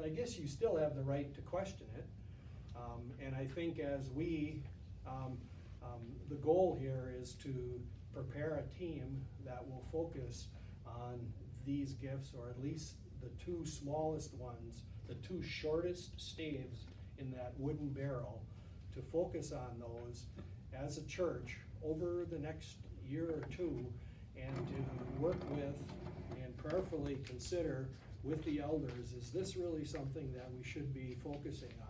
I guess you still have the right to question it. And I think as we, the goal here is to prepare a team that will focus on these gifts, or at least the two smallest ones, the two shortest staves in that wooden barrel, to focus on those as a church over the next year or two, and to work with and prayerfully consider with the elders, is this really something that we should be focusing on?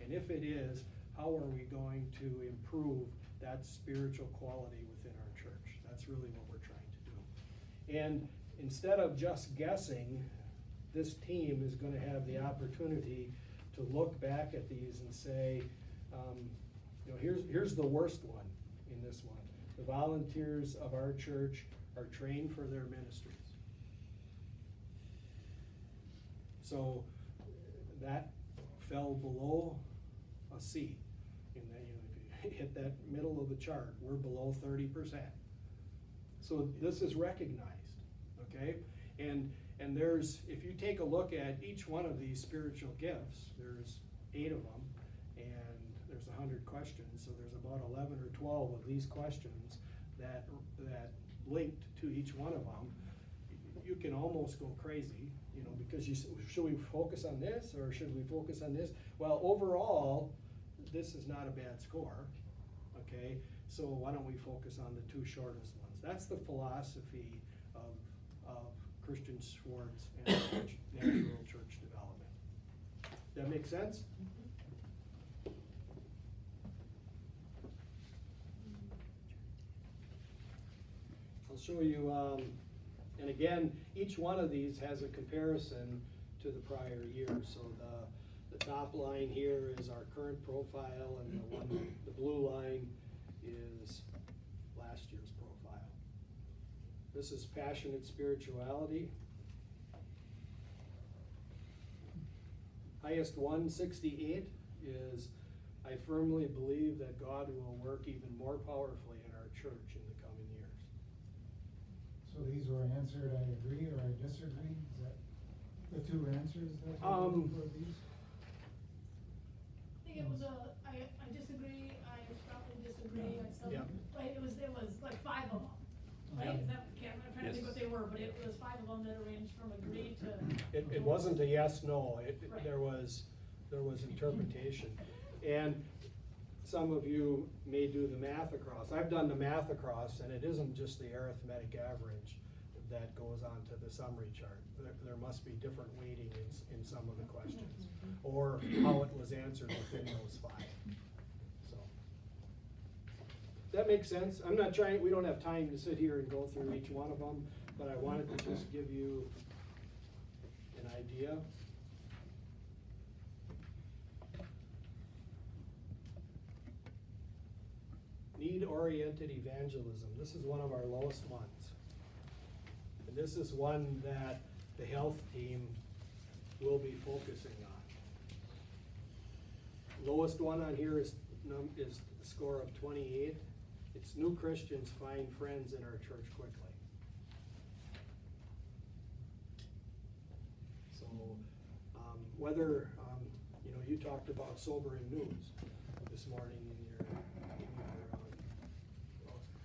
And if it is, how are we going to improve that spiritual quality within our church? That's really what we're trying to do. And instead of just guessing, this team is gonna have the opportunity to look back at these and say, you know, here's the worst one in this one. The volunteers of our church are trained for their ministries. So that fell below a C. In that, you know, if you hit that middle of the chart, we're below 30%. So this is recognized, okay? And there's, if you take a look at each one of these spiritual gifts, there's 8 of them, and there's 100 questions, so there's about 11 or 12 of these questions that linked to each one of them. You can almost go crazy, you know, because should we focus on this or should we focus on this? Well, overall, this is not a bad score, okay? So why don't we focus on the two shortest ones? That's the philosophy of Christian Schwartz and Natural Church Development. That make sense? I'll show you, and again, each one of these has a comparison to the prior year. So the top line here is our current profile, and the blue line is last year's profile. This is passionate spirituality. Highest 168 is, I firmly believe that God will work even more powerfully in our church in the coming years. So these were answered, I agree or I disagree? Is that the two answers that you for these? I think it was I disagree, I strongly disagree, I still, Yeah. but it was like 5 of them, right? Is that, I'm trying to think what they were, but it was 5 of them that arranged from agree to. It wasn't a yes, no, Right. there was interpretation. And some of you may do the math across. I've done the math across, and it isn't just the arithmetic average that goes on to the summary chart. There must be different weighting in some of the questions, or how it was answered within those 5. So, that makes sense. I'm not trying, we don't have time to sit here and go through each one of them, but I wanted to just give you an idea. Need-oriented evangelism. This is one of our lowest ones. And this is one that the health team will be focusing on. Lowest one on here is a score of 28. It's new Christians find friends in our church quickly. So, whether, you know, you talked about sobering news this morning in your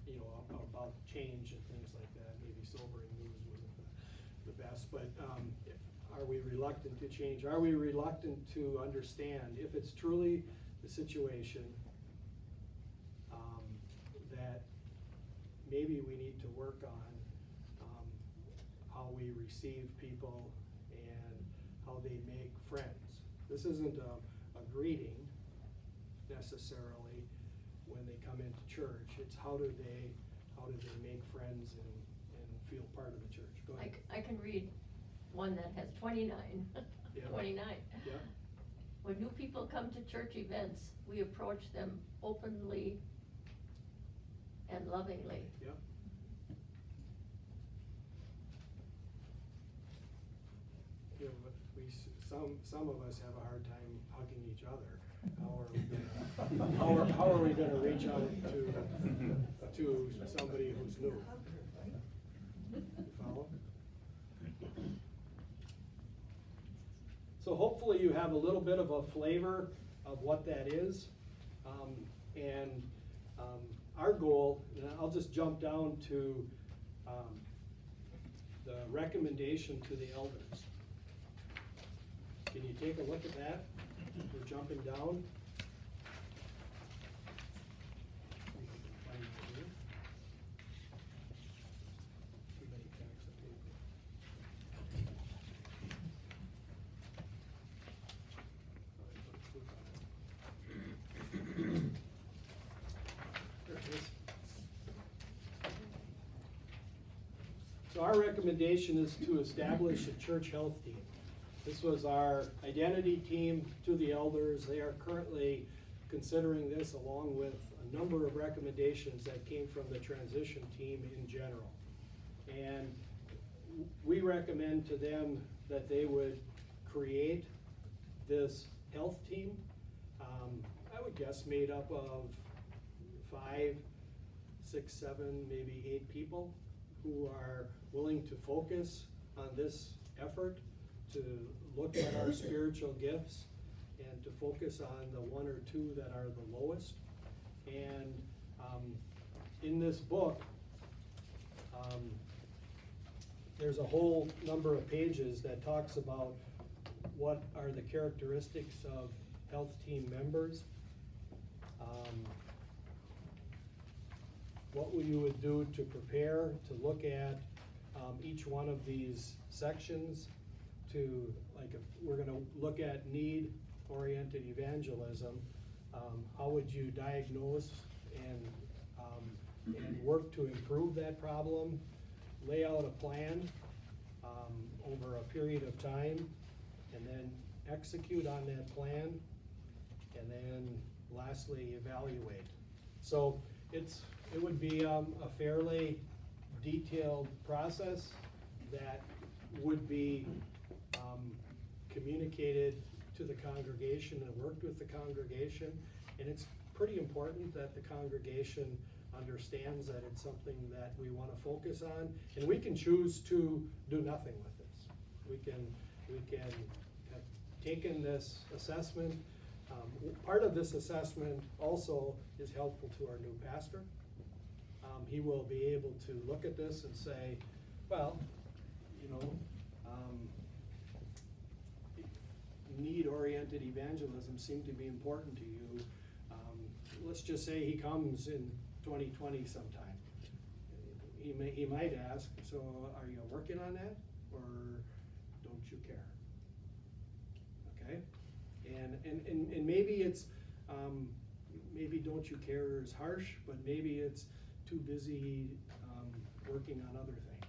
you know, about change and things like that. Maybe sobering news wasn't the best, but are we reluctant to change? Are we reluctant to understand if it's truly the situation that maybe we need to work on how we receive people and how they make friends. This isn't a greeting necessarily when they come into church. It's how do they make friends and feel part of the church. Go ahead. I can read one that has 29. Yeah. 29. Yeah. When new people come to church events, we approach them openly and lovingly. Yeah. You know, some of us have a hard time hugging each other. How are we gonna reach out to somebody who's new? You follow? So hopefully you have a little bit of a flavor of what that is. And our goal, and I'll just jump down to the recommendation to the elders. Can you take a look at that? We're jumping down. Too many packs of paper. There it is. So our recommendation is to establish a church health team. This was our identity team to the elders. They are currently considering this along with a number of recommendations that came from the transition team in general. And we recommend to them that they would create this health team. I would guess made up of 5, 6, 7, maybe 8 people who are willing to focus on this effort, to look at our spiritual gifts and to focus on the 1 or 2 that are the lowest. And in this book, there's a whole number of pages that talks about what are the characteristics of health team members. What you would do to prepare, to look at each one of these sections, to, like, if we're gonna look at need-oriented evangelism, how would you diagnose and work to improve that problem, lay out a plan over a period of time, and then execute on that plan, and then lastly, evaluate. So it would be a fairly detailed process that would be communicated to the congregation and worked with the congregation. And it's pretty important that the congregation understands that it's something that we want to focus on. And we can choose to do nothing with this. We can have taken this assessment. Part of this assessment also is helpful to our new pastor. He will be able to look at this and say, well, you know, need-oriented evangelism seemed to be important to you. Let's just say he comes in 2020 sometime. He might ask, so are you working on that, or don't you care? Okay? And maybe it's, maybe don't you care is harsh, but maybe it's too busy working on other things.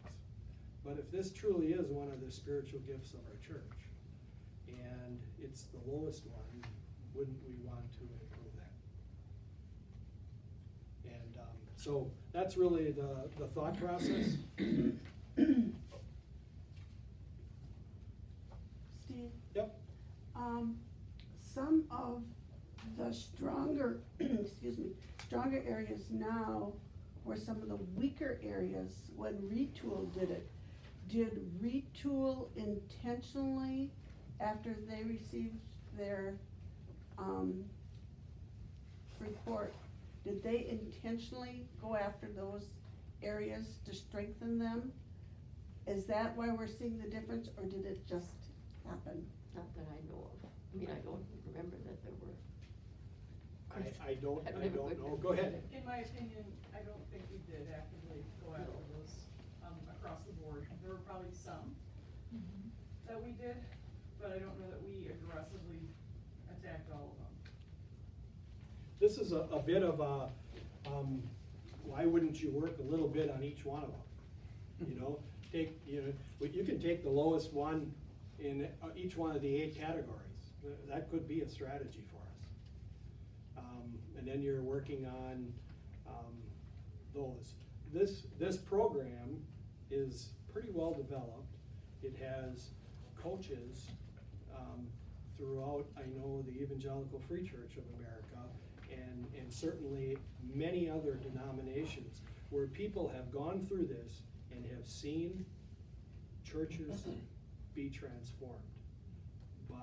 But if this truly is one of the spiritual gifts of our church, and it's the lowest one, wouldn't we want to improve that? And so that's really the thought process. Steve? Yep. Some of the stronger, excuse me, stronger areas now were some of the weaker areas when Retool did it. Did Retool intentionally, after they received their report, did they intentionally go after those areas to strengthen them? Is that why we're seeing the difference, or did it just happen? Not that I know of. I mean, I don't remember that there were. I don't I've never know. looked at Go ahead. In my opinion, I don't think we did actively go after those, across the board. There were probably some that we did, but I don't know that we aggressively attacked all of them. This is a bit of a, why wouldn't you work a little bit on each one of them? You know, you can take the lowest one in each one of the 8 categories. That could be a strategy for us. And then you're working on those. This program is pretty well developed. It has coaches throughout, I know, the Evangelical Free Church of America, and certainly many other denominations where people have gone through this and have seen churches be transformed by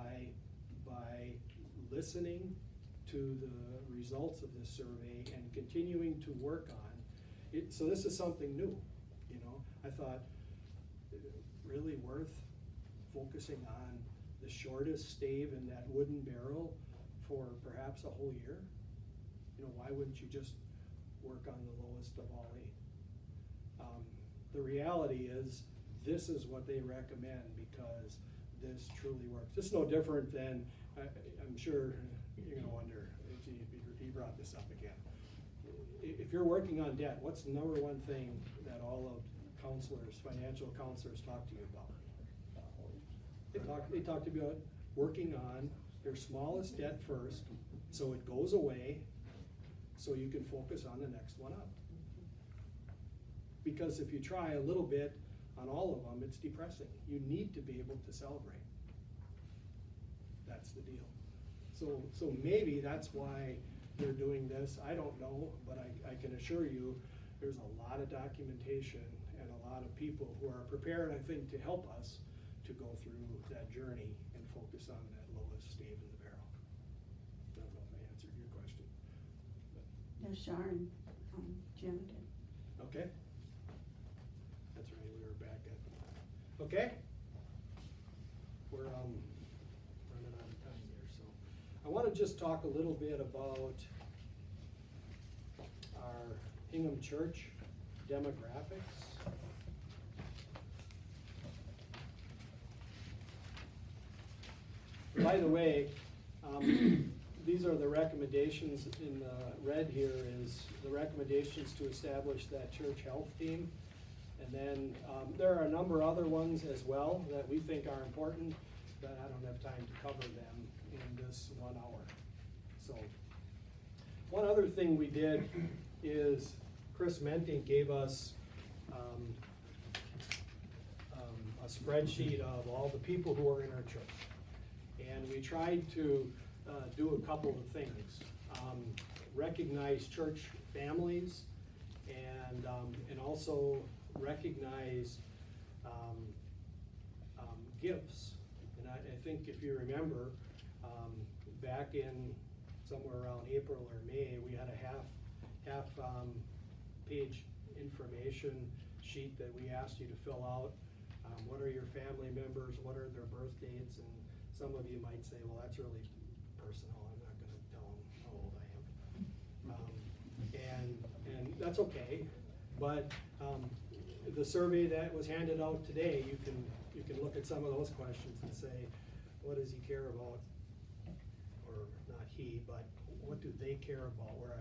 by listening to the results of this survey and continuing to work on it. So this is something new, you know? I thought, really worth focusing on the shortest stave in that wooden barrel for perhaps a whole year? You know, why wouldn't you just work on the lowest of all 8? The reality is, this is what they recommend because this truly works. It's no different than, I'm sure you're gonna wonder, gee, he brought this up again. If you're working on debt, what's the number one thing that all of counselors, financial counselors talk to you about? They talked about working on your smallest debt first, so it goes away, so you can focus on the next one up. Because if you try a little bit on all of them, it's depressing. You need to be able to celebrate. That's the deal. So maybe that's why they're doing this, I don't know, but I can assure you, there's a lot of documentation and a lot of people who are prepared, I think, to help us to go through that journey and focus on that lowest stave in the barrel. I don't know if I answered your question. Yeah, Sharon, Jim did. Okay? That's right, we were back at, okay? We're, running out of time here, so. I wanna just talk a little bit about our Hingham Church demographics. By the way, these are the recommendations in the red here is the recommendations to establish that church health team. And then, there are a number of other ones as well that we think are important, but I don't have time to cover them in this 1 hour. So, one other thing we did is Chris Menting gave us, a spreadsheet of all the people who are in our church. And we tried to do a couple of things. Recognize church families and also recognize gifts. And I think if you remember, back in somewhere around April or May, we had a half page information sheet that we asked you to fill out. What are your family members? What are their birth dates? And some of you might say, well, that's really personal. I'm not gonna tell them how old I am. And that's okay. But the survey that was handed out today, you can look at some of those questions and say, what does he care about? Or not he, but what do they care about? Where